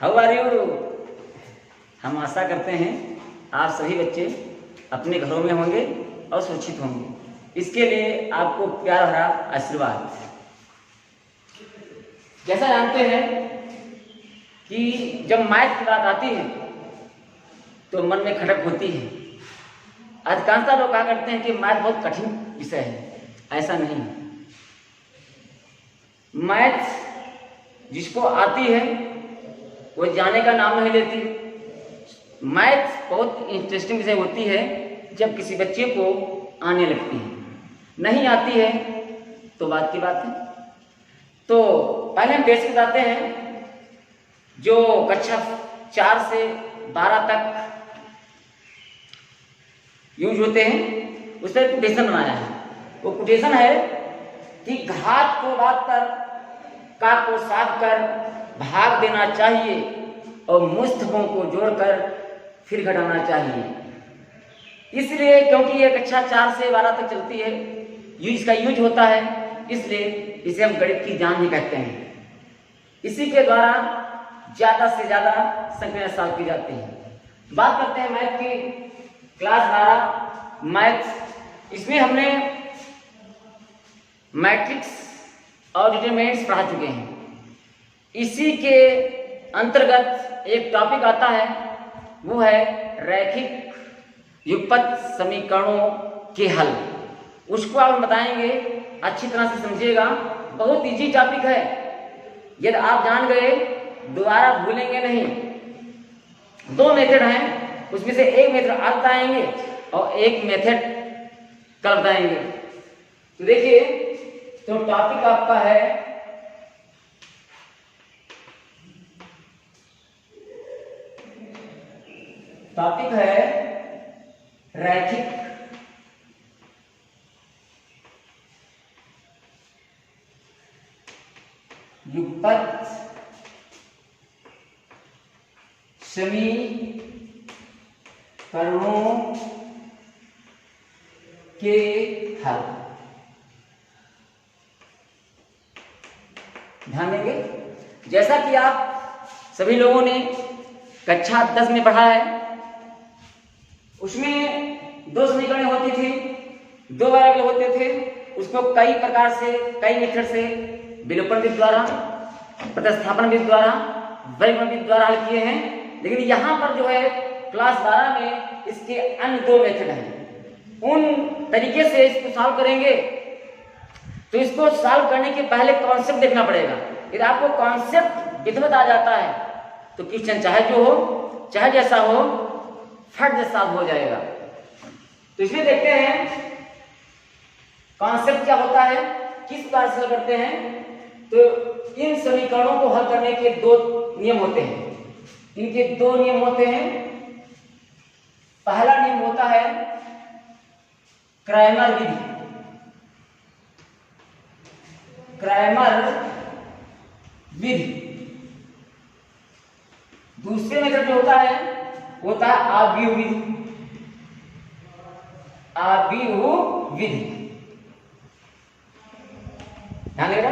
How are you. हम आशा करते हैं आप सभी बच्चे अपने घरों में होंगे और सुरक्षित होंगे। इसके लिए आपको प्यार भरा आशीर्वाद। जैसा जानते हैं कि जब मैथ की बात आती है तो मन में खटक होती है। अधिकांशतः लोग कहा करते हैं कि मैथ बहुत कठिन विषय है। ऐसा नहीं, मैथ जिसको आती है वो जाने का नाम नहीं लेती। मैथ बहुत इंटरेस्टिंग विषय होती है जब किसी बच्चे को आने लगती है। नहीं आती है तो बात की बात है। तो पहले हम बेसिक बताते हैं जो कक्षा 4 से 12 तक यूज होते हैं। उस पर कोटेशन बनाया है। वो कोटेशन है कि घात को बात कर, का को साफ कर, भाग देना चाहिए और मुस्तकों को जोड़कर फिर घटाना चाहिए। इसलिए क्योंकि ये कक्षा 4 से 12 तक चलती है, इसका यूज होता है, इसलिए इसे हम गणित की जान ही कहते हैं। इसी के द्वारा ज़्यादा से ज़्यादा संख्याएं सॉल्व की जाती है। बात करते हैं मैथ की। क्लास 12 मैथ, इसमें हमने मैट्रिक्स और डिटरमिनेंट्स पढ़ा चुके हैं। इसी के अंतर्गत एक टॉपिक आता है, वो है रैखिक युगपत समीकरणों के हल। उसको आप बताएंगे, अच्छी तरह से समझिएगा। बहुत इजी टॉपिक है। यदि आप जान गए दोबारा भूलेंगे नहीं। 2 मेथड हैं, उसमें से एक मेथड आज बताएंगे और एक मेथड कल बताएंगे। तो देखिए, तो टॉपिक आपका है रैखिक युगपत समीकरणों के हल। ध्यान देंगे, जैसा कि आप सभी लोगों ने कक्षा 10 में पढ़ा है, उसमें 2 समीकरण होती थी, 2 वेरिएबल होते थे। उसको कई प्रकार से, कई मेथड से, विलोपन विधि द्वारा, प्रतिस्थापन विधि द्वारा, वर्गीकरण विधि द्वारा हल किए हैं। लेकिन यहाँ पर जो है क्लास 12 में इसके अन्य 2 मेथड हैं। उन तरीके से इसको सॉल्व करेंगे। तो इसको सॉल्व करने के पहले कॉन्सेप्ट देखना पड़ेगा। यदि आपको कॉन्सेप्ट विधिवत आ जाता है तो क्वेश्चन चाहे जो हो, चाहे जैसा हो, फट से सॉल्व हो जाएगा। तो इसमें देखते हैं कॉन्सेप्ट क्या होता है, किस प्रकार से हल करते हैं। तो इन समीकरणों को हल करने के 2 नियम होते हैं। इनके 2 नियम होते हैं। पहला नियम होता है क्रैमर विधि। क्रैमर विधि। दूसरे मेथड जो होता है आव्यूह विधि। आव्यूह विधि। ध्यान देगा।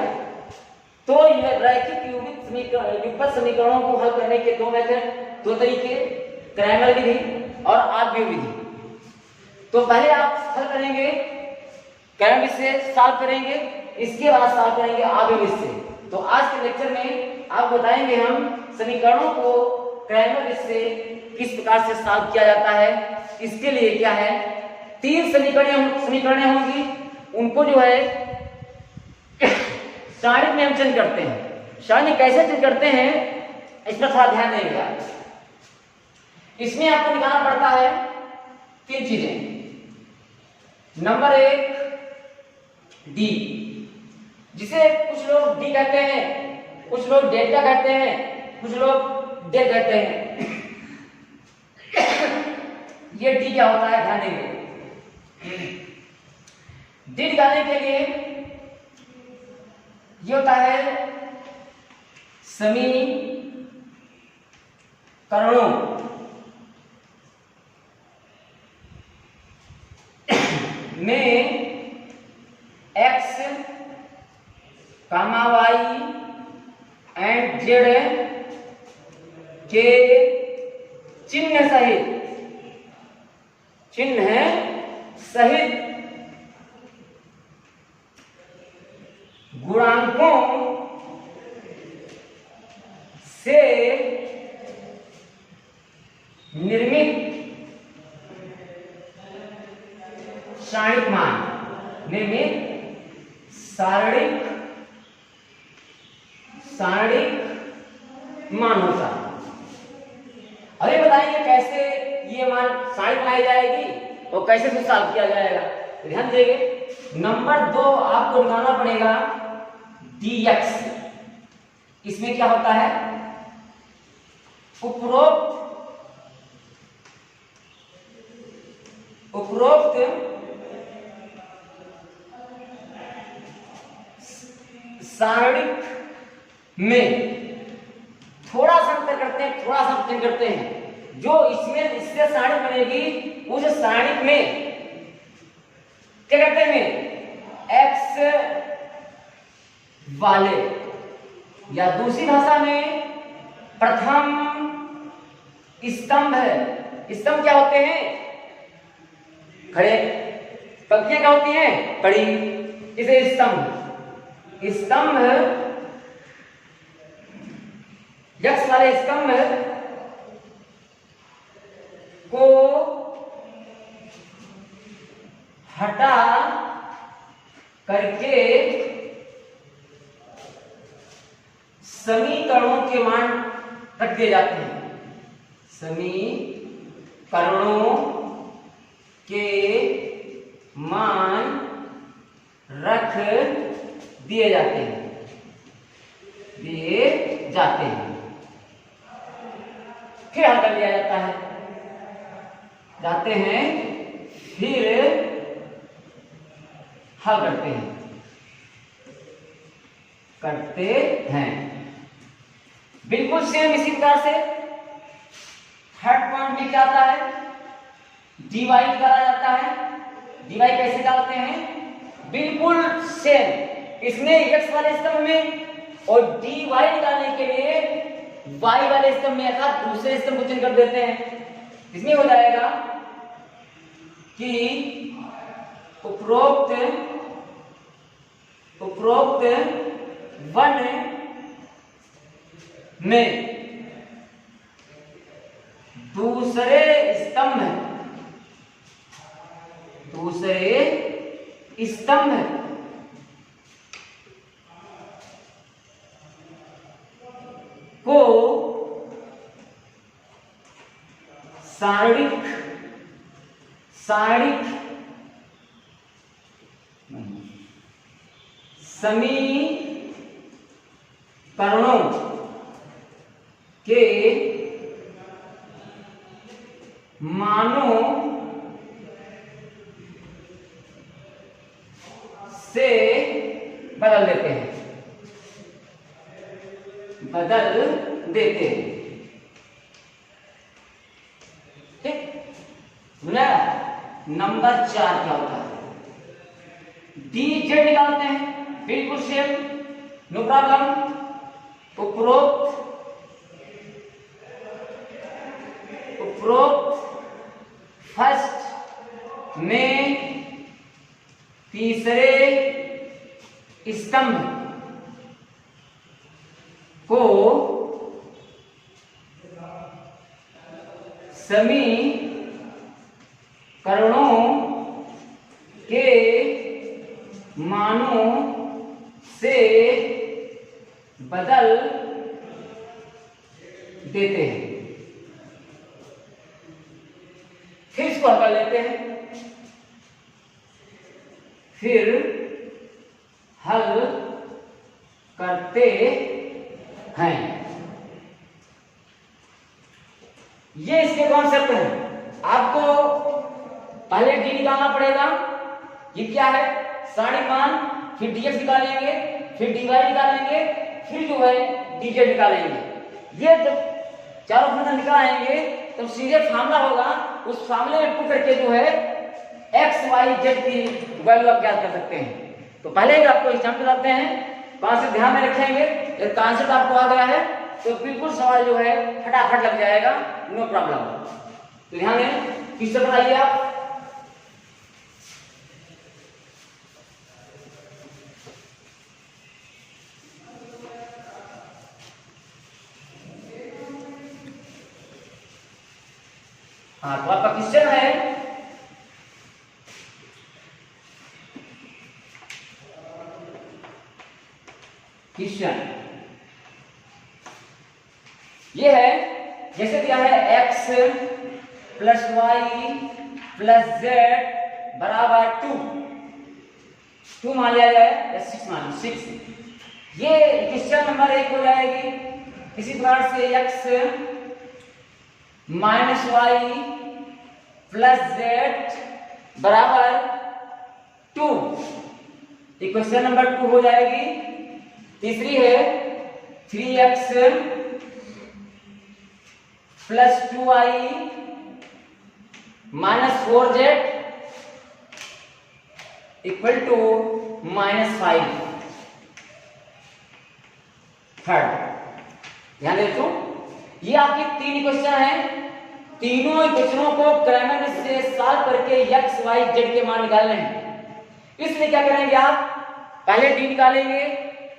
तो रैखिक युगपत समीकरणों को हल करने के 2 मेथड, 2 तरीके, क्रैमर विधि और आव्यूह विधि। तो पहले आप हल करेंगे, क्रैमर विधि से सॉल्व करेंगे, इसके बाद सॉल्व करेंगे आव्यूह विधि से। तो आज के लेक्चर में आप बताएंगे हम समीकरणों को क्रैमर विधि से किस प्रकार से सॉल्व किया जाता है। इसके लिए क्या है, 3 समीकरणें होंगी। उनको जो है सारणी में हम चेंज करते हैं। सारणी कैसे चेंज करते हैं, इस पर थोड़ा ध्यान देंगे। इसमें आपको निकालना पड़ता है 3 चीजें। नंबर 1 डी, जिसे कुछ लोग डी कहते हैं, कुछ लोग डेल्टा कहते हैं, कुछ लोग डेल कहते हैं। ये डी क्या होता है, ध्यान देंगे। डी निकालने के लिए ये होता है समीकरणों में x, y एंड z के चिन्ह सहित गुणांकों से निर्मित सारणिक मान होता। अब ये बताएंगे कैसे ये मान सारणिक बनाई जाएगी और कैसे इसको सॉल्व किया जाएगा। ध्यान देंगे, नंबर 2 आपको निकालना पड़ेगा dx। इसमें क्या होता है, उपरोक्त सारणिक में थोड़ा सा अंतर करते हैं, जो इससे सारणिक बनेगी उस सारणिक में क्या करते हैं, x वाले, या दूसरी भाषा में प्रथम स्तंभ क्या होते हैं, खड़े, पंक्तियां क्या होती हैं, खड़ी, इसे स्तंभ x वाले स्तंभ को हटा करके समीकरणों के मान रख दिए जाते हैं, समीकरणों के मान रख दिए जाते हैं, फिर हल कर लिया जाते हैं, फिर हल करते हैं। बिल्कुल सेम इसी प्रकार से थर्ड पॉइंट में क्या आता है, डीवाई निकाला जाता है। डीवाई कैसे निकालते हैं, बिल्कुल सेम, इसमें x वाले स्तंभ में और डीवाई निकालने के लिए y वाले स्तंभ में अर्थात दूसरे स्तंभ को चिन्ह कर देते हैं। इसमें हो जाएगा कि उपरोक्त वन में दूसरे स्तंभ को सारणिक समीकरणों के मानों से बदल देते हैं। ठीक, नंबर 4 क्या होता है, डी जेड निकालते हैं, बिल्कुल सेम, नो प्रॉब्लम। उपरोक्त फर्स्ट में तीसरे स्तंभ को समीकरणों के मानों से बदल देते हैं। फिर इसको हल कर लेते हैं, फिर हल करते हैं। ये इसके कॉन्सेप्ट है। आपको पहले डी निकालना पड़ेगा, ये क्या है, सारणिक मान, फिर डीएक्स निकालेंगे, फिर डीवाई निकालेंगे, फिर जो है डीजेड निकालेंगे। ये जब चारों फंक्शन निकाल आएंगे तब सीधे फार्मूला होगा, उस फार्मूले में पुट करके जो है एक्स वाई जेड की वैल्यू आप ज्ञात कर सकते हैं। तो पहले ही आपको एग्जाम्पल आते हैं, कॉन्सेप्ट ध्यान में रखेंगे। ये कॉन्सेप्ट आपको आ गया है, तो बिल्कुल सवाल जो है फटाफट लग जाएगा, नो प्रॉब्लम। तो ध्यान दें, किससे बताइए आप? हाँ, तो आपका क्वेश्चन है ये है, जैसे दिया है x plus y plus z बराबर 2 मान लिया जाए या 6 मान 6, ये क्वेश्चन नंबर 1 हो जाएगी। इसी प्रकार से x minus y plus z बराबर 2, इक्वेशन नंबर 2 हो जाएगी। तीसरी है 3x plus 2y minus 4z equal to -5। Third, ध्यान दे तो ये आपकी 3 क्वेश्चन है। तीनों इक्वेशनों को क्रमश से सॉल्व करके x y z के मान निकालने हैं। इसलिए क्या करेंगे आप? पहले d निकालेंगे,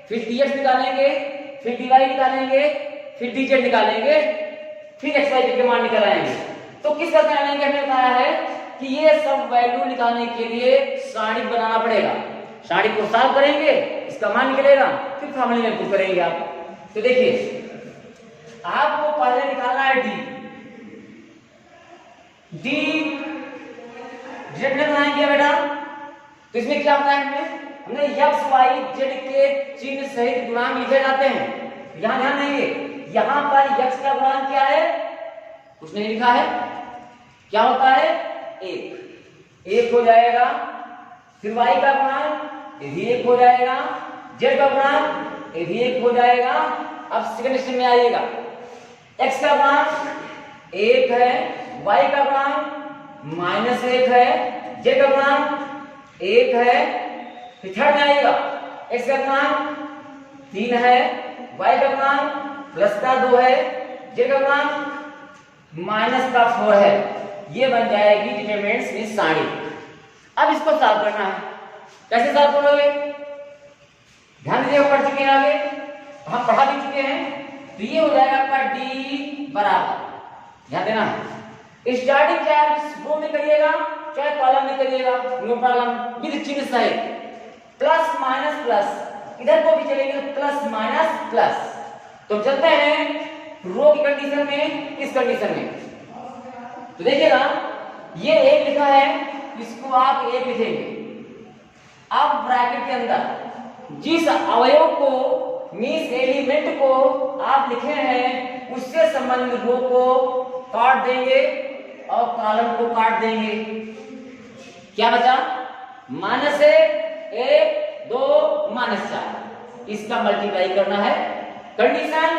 फिर dx निकालेंगे, फिर dy निकालेंगे, फिर dz निकालेंगे, फिर x y z के मान निकल आएंगे। तो किस तरह से आएंगे? हमने बताया है कि ये सब वैल्यू निकालने के लिए सारणी बनाना पड़ेगा। सारणी को सॉल्व करेंगे, इसका मान निकलेगा, फिर फॉर्मूले में पुट करेंगे आप। तो देखिए, आपको पहले निकालना है d डिरेक्ट में बनाएंगे बेटा। तो इसमें क्या होता है? हमने x y z के चिन्ह सहित गुणांक लिखे जाते हैं। यहां ध्यान देंगे, यहां पर x का गुणांक क्या है? उसने लिखा है, क्या होता है? 1 हो जाएगा। फिर y का गुणांक ये भी 1 हो जाएगा, z का गुणांक ये भी 1 हो जाएगा। अब सेकंड स्टेप में आइएगा, x का गुणांक 1 है, y का गुणांक -1 है, z का गुणांक 1 है। फिर थर्ड में आइएगा, x का गुणांक 3 है, y का गुणांक +2 है, z का गुणांक -4 है। ये बन जाएगी डिटरमिनेंट्स की सारणी। अब इसको सॉल्व करना है। कैसे सॉल्व करोगे? ध्यान दीजिए, पढ़ चुके हैं आगे, हम पढ़ा भी चुके हैं। तो ये हो जाएगा आपका d बराबर, ध्यान देना है, स्टार्टिंग चाहे रो में करिएगा चाहे कॉलम में करिएगा, नो प्रॉब्लम, विद चिन्ह सहित प्लस माइनस प्लस, इधर को भी चलेंगे तो प्लस माइनस प्लस। तो चलते हैं रो की कंडीशन में, इस कंडीशन में। तो देखिएगा, ये 1 लिखा है, इसको आप 1 लिखेंगे। अब ब्रैकेट के अंदर जिस अवयव को, मींस एलिमेंट को आप लिखे हैं, उससे संबंधित रो को काट देंगे और कॉलम को काट देंगे। क्या बचा? -1 2 -4, इसका मल्टीप्लाई करना है। कंडीशन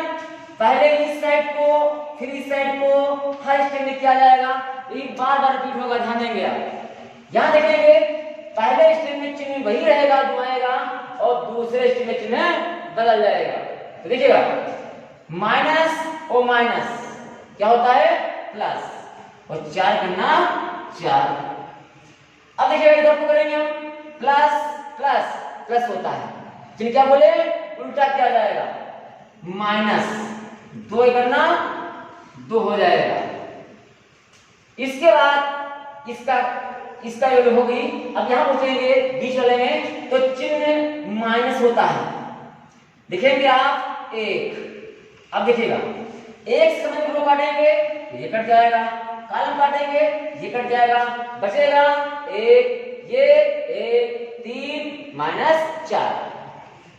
पहले इस साइड को फिर इस साइड को हर स्टेप में किया जाएगा, एक बार रिपीट होगा, ध्यान देंगे आप। यहां देखेंगे, पहले स्टेप में चिन्ह वही रहेगा जो आएगा और दूसरे स्टेप में चिन्ह बदल जाएगा। तो देखिएगा, माइनस और माइनस क्या होता है? प्लस, और 4 करना 4। अब देखिएगा, इधर को करेंगे हम, प्लस प्लस प्लस होता है, फिर क्या बोले? उल्टा किया जाएगा, -2 करना 2 हो जाएगा। इसके बाद इसका जो होगी, अब यहां पूछेंगे बीच वाले में, तो चिन्ह माइनस होता है, देखेंगे आप 1। अब देखिएगा, 1 समय रो काटेंगे, ये कट जाएगा, कॉलम काटेंगे, ये कट जाएगा, बचेगा 1, ये 1 3 -4।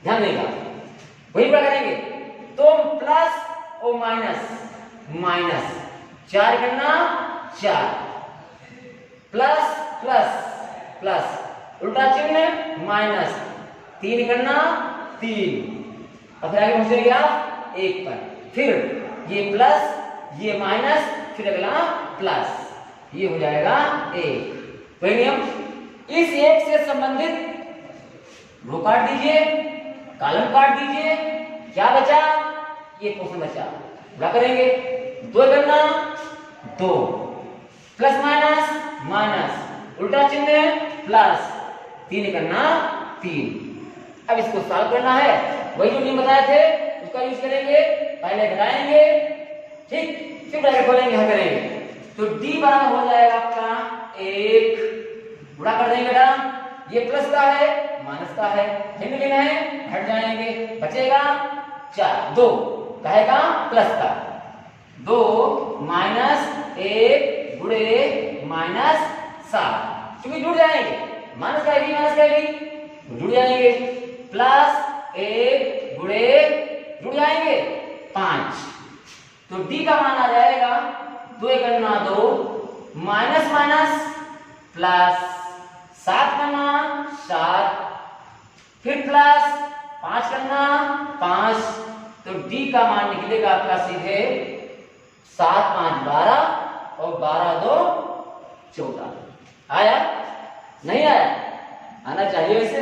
ध्यान देगा, वही क्या करेंगे, तो प्लस और माइनस 4 करना 4, प्लस प्लस प्लस उल्टा चिन्ह -3 करना 3। अब फिर आगे पहुंचेंगे आप 1 पर, फिर ये प्लस ये माइनस, फिर अगला प्लस, ये हो जाएगा 1। वही नियम, इस 1 से संबंधित रो काट दीजिए, कॉलम काट दीजिए, क्या बचा? ये क्वेश्चन बचा। क्या करेंगे, 2 करना 2, प्लस माइनस माइनस, उल्टा चिन्ह प्लस, 3 करना 3। अब इसको सॉल्व करना है, वही जो नियम बताए थे उसका यूज करेंगे। पहले घटाएंगे, ठीक, फिर ब्रैकेट खोलेंगे, हल करेंगे। तो d बराबर हो जाएगा आपका 1, गुणा कर देंगे बेटा, ये प्लस का है माइनस का है, भिन्न है, हट जाएंगे, बचेगा 4, 2 कहेगा प्लस का, 2 माइनस 1 गुणे माइनस 7, क्योंकि जुड़ जाएंगे, माइनस का भी माइनस का भी जुड़ जाएंगे, प्लस 1 गुणे जुड़ जाएंगे 5। तो d का मान आ जाएगा 2 करना 2, माइनस माइनस प्लस 7 करना 7, फिर प्लस 5 करना 5। तो d का मान निकलेगा आपका सीधे 7 5 12 और 12 2 14। आया नहीं आया, आना चाहिए वैसे।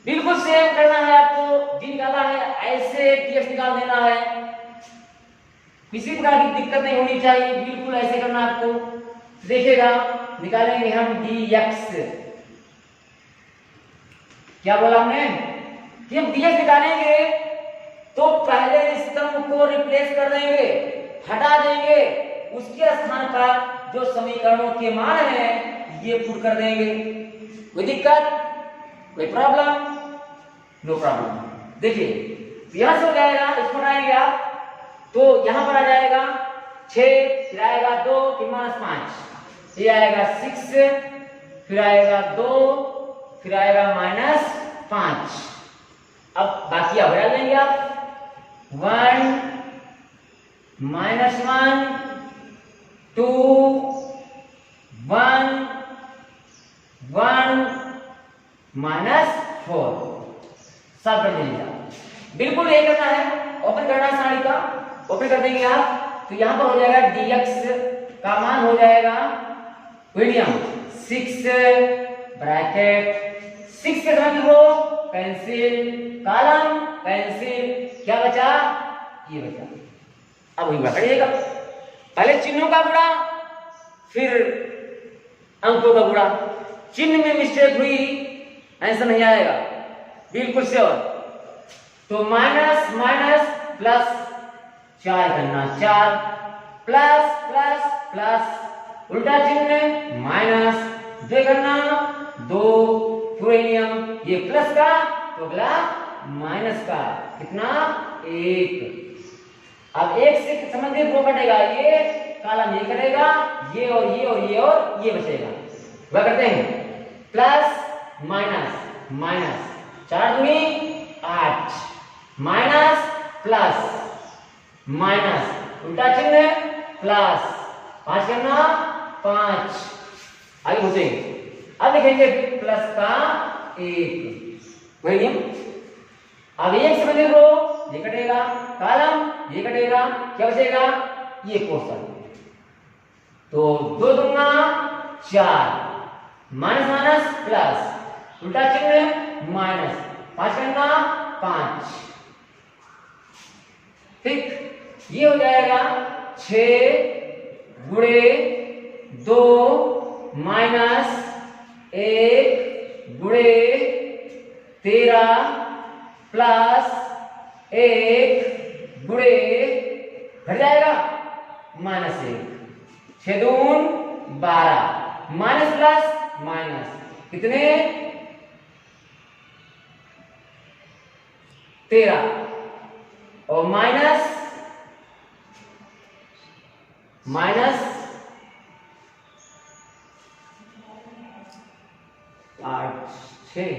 बिल्कुल सेम करना है आपको, d निकाला है ऐसे dx निकाल देना है, किसी प्रकार की दिक्कत नहीं होनी चाहिए, बिल्कुल ऐसे करना आपको। देखिएगा निकालेंगे हम dx, क्या बोला हमने कि हम dx निकालेंगे तो पहले स्तंभ को रिप्लेस कर देंगे, हटा देंगे, उसके स्थान पर जो समीकरणों के मान हैं ये पुट कर देंगे। कोई दिक्कत, कोई प्रॉब्लम? No problem. देखिए यहां से हो जाएगा, इसको हटाएंगे आप तो यहां पर आ जाएगा 6, फिर आएगा 2, फिर -5, ये आएगा 6, फिर आएगा 2, फिर आएगा -5। अब बाकी अब हटा देंगे आप, 1 -1 2 1 1 -4 सब कर देंगे आप। बिल्कुल यही करना है, ओपन करना है साड़ी का, ओपन कर देंगे आप तो यहां पर हो जाएगा dx का मान हो जाएगा मीडियम 6 ब्रैकेट 6 के साथ रो पेंसिल, कॉलम पेंसिल, क्या बचा, ये बचा। अब वही पकड़िएगा, पहले चिन्हों का गुणा फिर अंकों का गुणा, चिन्ह में मिस्टेक हुई आंसर नहीं आएगा, बिल्कुल श्योर। तो माइनस माइनस प्लस 4 करना 4, प्लस प्लस प्लस उल्टा चिन्ह माइनस, 2 करना 2, पूरे नियम, ये प्लस का तो अगला माइनस का, कितना 1। अब 1 से संबंधित रो कटेगा, ये कॉलम ये करेगा, ये और ये और ये और ये बचेगा। वह करते हैं प्लस माइनस माइनस, 4 दूनी 8, माइनस प्लस माइनस, उल्टा चिन्ह प्लस, 5 करना 5, आगे पूछेंगे। अब लिखेंगे प्लस का 1, वही नियम। अब 1 से बने रो ये कटेगा, कॉलम ये कटेगा, क्या बचेगा, ये क्वेश्चन। तो 2 दूंगा 4, माइनस माइनस प्लस, उल्टा चिन्ह माइनस, 5 करना 5, ठीक। ये हो जाएगा 6 गुणे 2 माइनस 1 गुणे 13 प्लस 1 गुणे घट जाएगा -1, 6 दून 12, माइनस प्लस माइनस कितने 13 और माइनस माइनस 8 6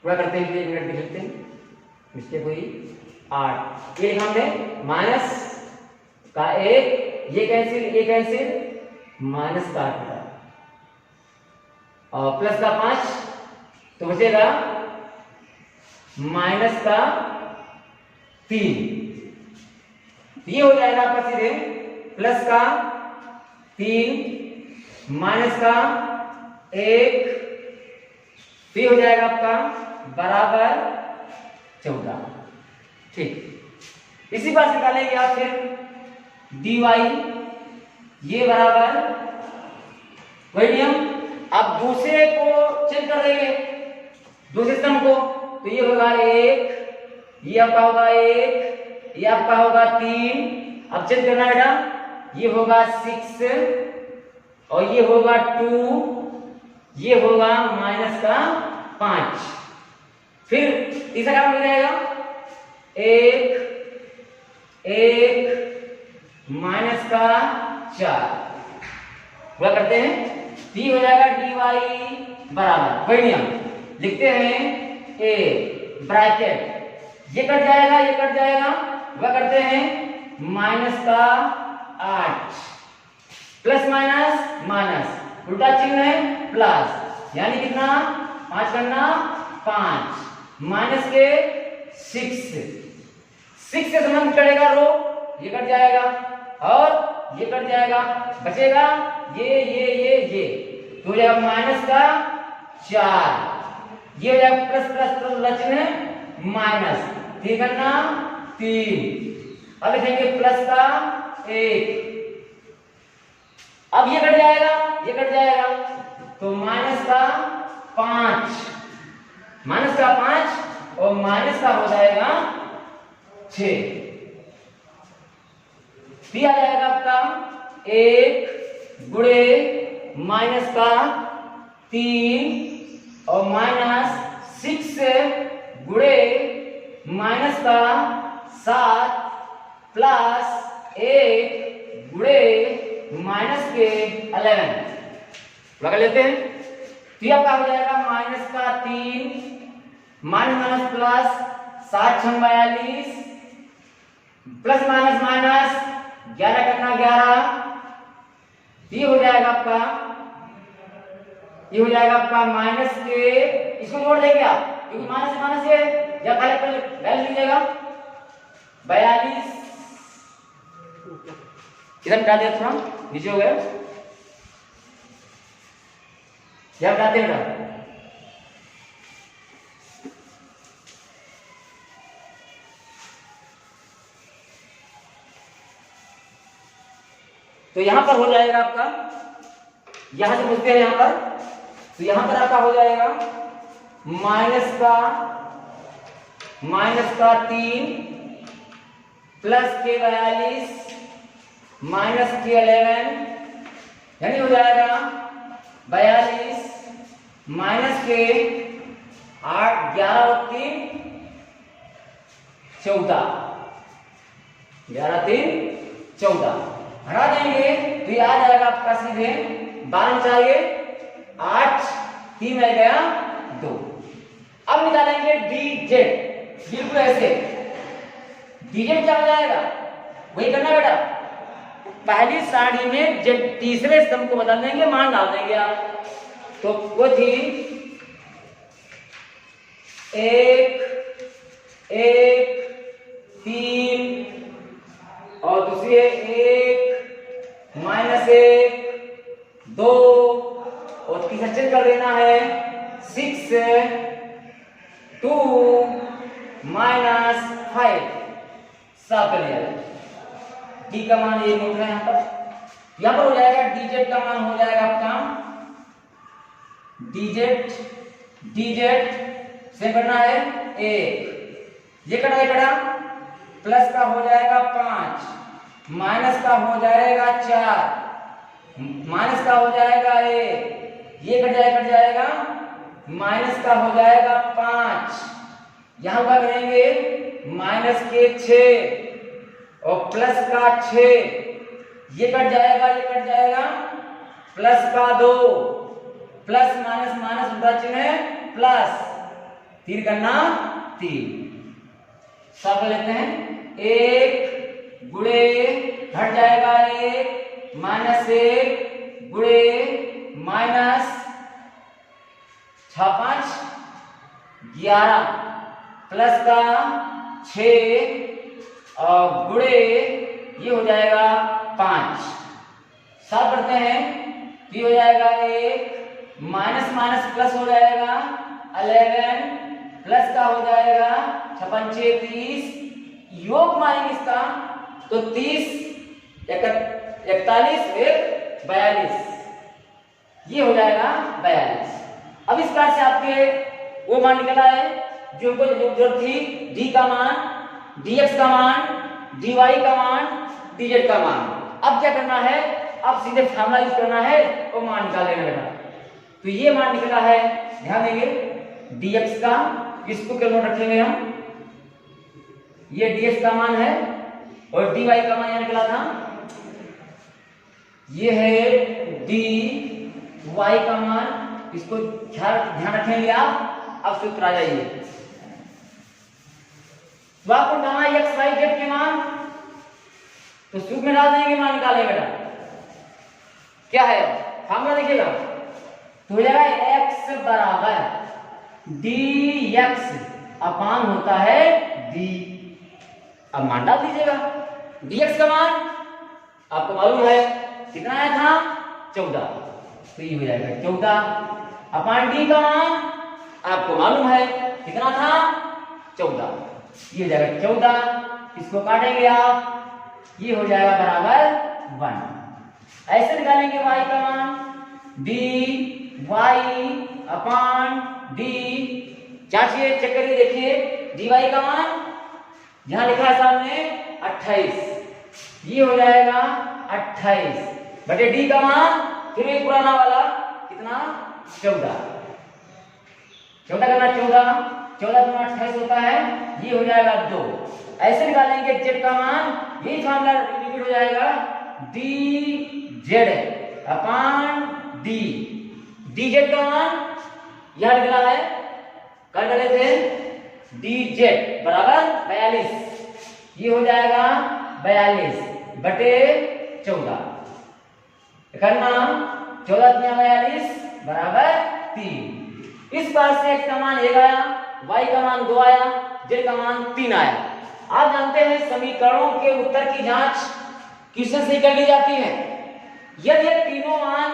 पूरा करते हैं, 1 मिनट लिखते हैं, मिस्टेक हुई 8, ये लिखा हमने माइनस का 1, ये कैंसिल माइनस का 8 और प्लस का 5 तो बचेगा माइनस का 3। ये हो जाएगा आपका सीधे प्लस का 3 माइनस का 1, तो ये हो जाएगा आपका बराबर 14। ठीक, इसी बात से निकालेंगे आप फिर dy ये बराबर वही नियम। अब दूसरे को चेक कर देंगे, दूसरे स्तंभ को, तो ये होगा 1, ये आपका होगा 1, ये आपका होगा 3। अब चेक करना बेटा, ये होगा 6 और ये होगा 2, ये होगा माइनस का 5। फिर तीसरा काम हो जाएगा 1 माइनस का 4, पूरा करते हैं। डी हो जाएगा dy बराबर वही नियम, लिखते हैं a ब्रैकेट, ये कट जाएगा ये कट जाएगा, वह करते हैं माइनस का 8 प्लस माइनस माइनस, उल्टा चिन्ह है प्लस, यानी कितना 5 करना 5 माइनस के 6 से संबंध करेगा रो, ये कट जाएगा और ये कट जाएगा, बचेगा ये तो हो जाएगा माइनस का 4, ये हो जाएगा प्लस प्लस प्लस लचने माइनस, 3 करना 3, अब लिखेंगे प्लस का 1, अब ये कट जाएगा तो माइनस का 5, माइनस का 5 और माइनस का हो जाएगा 6, आ जाएगा आपका 1 गुणे माइनस का 3 और माइनस 6 गुणे माइनस का 7 प्लस 1 गुणे माइनस के 11 लगा लेते हैं। तो आपका हो जाएगा माइनस का 3 minus minus plus 7 6 42 plus minus minus 11 करना 11, ये हो जाएगा आपका, ये हो जाएगा आपका माइनस के, इसको जोड़ देंगे आप क्योंकि माइनस माइनस है, या पहले वैल्यू लीजिएगा 42, इधर मिटा दिया थोड़ा नीचे हो गया, या मिटाते हैं तो यहां पर हो जाएगा आपका, यहां से पूछते हैं यहां पर, तो यहां पर आपका हो जाएगा माइनस का 3 प्लस के 42 माइनस के 11, यानी हो जाएगा 42 माइनस के 8 11 और 3 14, 11 3 14 हटा देंगे तो ये आ जाएगा आपका सीधे 12 चाहिए 8 3 रह गया 2। अब निकालेंगे dz, बिल्कुल ऐसे dz क्या हो जाएगा, वही करना बेटा, पहली सारणी में जब तीसरे स्तंभ को बदल देंगे मान डाल देंगे आप, तो वो थी 1 1 3 और दूसरी 1 माइनस 1 2 और तीसरा चेक कर देना है 6 2 माइनस 5, साफ कर लिया। डी का मान ये मिल रहा है यहाँ पर हो जाएगा dz का मान हो जाएगा आपका dz से करना है 1, ये कटा प्लस का हो जाएगा 5 माइनस का हो जाएगा 4 माइनस का हो जाएगा 1, ये कट जाएगा माइनस का हो जाएगा 5, यहां क्या करेंगे माइनस के 6 और प्लस का 6, ये कट जाएगा प्लस का 2 प्लस माइनस माइनस उल्टा चिन्ह प्लस 3 करना 3, सब कर लेते हैं 1 गुणे हट जाएगा 1 माइनस 1 गुणे माइनस 6 5 11 प्लस का 6 और गुणे ये हो जाएगा 5, साफ करते हैं ये हो जाएगा 1 माइनस माइनस प्लस हो जाएगा 11 प्लस का हो जाएगा 56 30, योग मानेंगे इसका तो 30 41 42, ये हो जाएगा 42। अब इस प्रकार से आपके वो मान निकला है जो हमको जरूरत थी, डी का मान, dx का मान, dy का मान, dz का मान। अब क्या करना है, अब सीधे फार्मूला यूज करना है और मान निकाल लेना बेटा। तो ये मान निकला है, ध्यान देंगे dx का, इसको क्या नोट रखेंगे हम, ये dx का मान है और dy का मान यहाँ निकला था, ये है dy का मान, इसको ध्यान रखेंगे आप। अब सूत्र आ जाइए, तो आपको डालना x y z के मान, तो सूत्र में डाल देंगे, मान निकालेंगे बेटा। क्या है फार्मूला देखिएगा, तो हो जाएगा x बराबर dx अपान होता है d। अब मान डाल दीजिएगा, dx का मान आपको मालूम है कितना आया था 14, तो ये हो जाएगा 14 अपान d का मान आपको मालूम है कितना था 14, ये हो जाएगा 14। इसको काटेंगे आप, ये हो जाएगा बराबर 1। ऐसे निकालेंगे y का मान, dy अपान d, जांचिए चेक करिए देखिए, dy का मान यहां लिखा है सामने 28, ये हो जाएगा 28 बटे d का मान फिर एक पुराना वाला कितना 14 करना 14 गुना 28 होता है, ये हो जाएगा 2। ऐसे निकालेंगे z का मान, यही फार्मूला रिपीट हो जाएगा dz अपान d, dz का मान यह निकला है, कर डाले थे dz बराबर 42, ये हो जाएगा 42 बटे 14 करना 14 42 बराबर 3। इस बार से x का मान 1 आया, y का मान 2 आया, z का मान 3 आया। आप जानते हैं समीकरणों के उत्तर की जांच क्वेश्चन से कर ली जाती है। यदि ये तीनों मान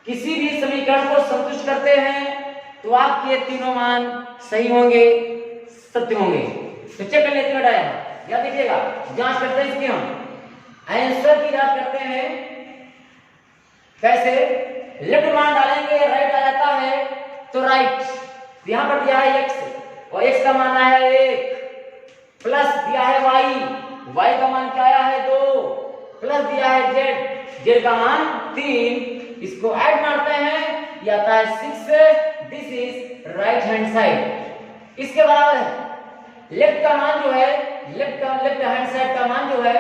किसी भी समीकरण को संतुष्ट करते हैं तो आपके तीनों मान सही होंगे, सत्य होंगे। तो चेक कर लेते हैं, क्या देखिएगा, जांच करते हैं इसकी, हम आंसर की जांच करते हैं। कैसे, लेफ्ट मान डालेंगे राइट आ जाता है तो राइट, यहां पर दिया है x और x का मान आया है 1, प्लस दिया है y का मान क्या आया है 2, प्लस दिया है z का मान 3, इसको ऐड मारते हैं, ये आता है 6। This is right hand side. इसके बराबर है लेफ्ट का मान जो है, लेफ्ट हैंड साइड का मान जो है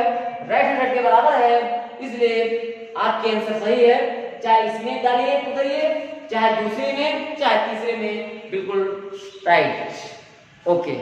राइट हैंड साइड के बराबर है, इसलिए आपके आंसर सही है। चाहे इसमें डालिए उतरिए, चाहे दूसरे में, चाहे तीसरे में, बिल्कुल राइट। ओके।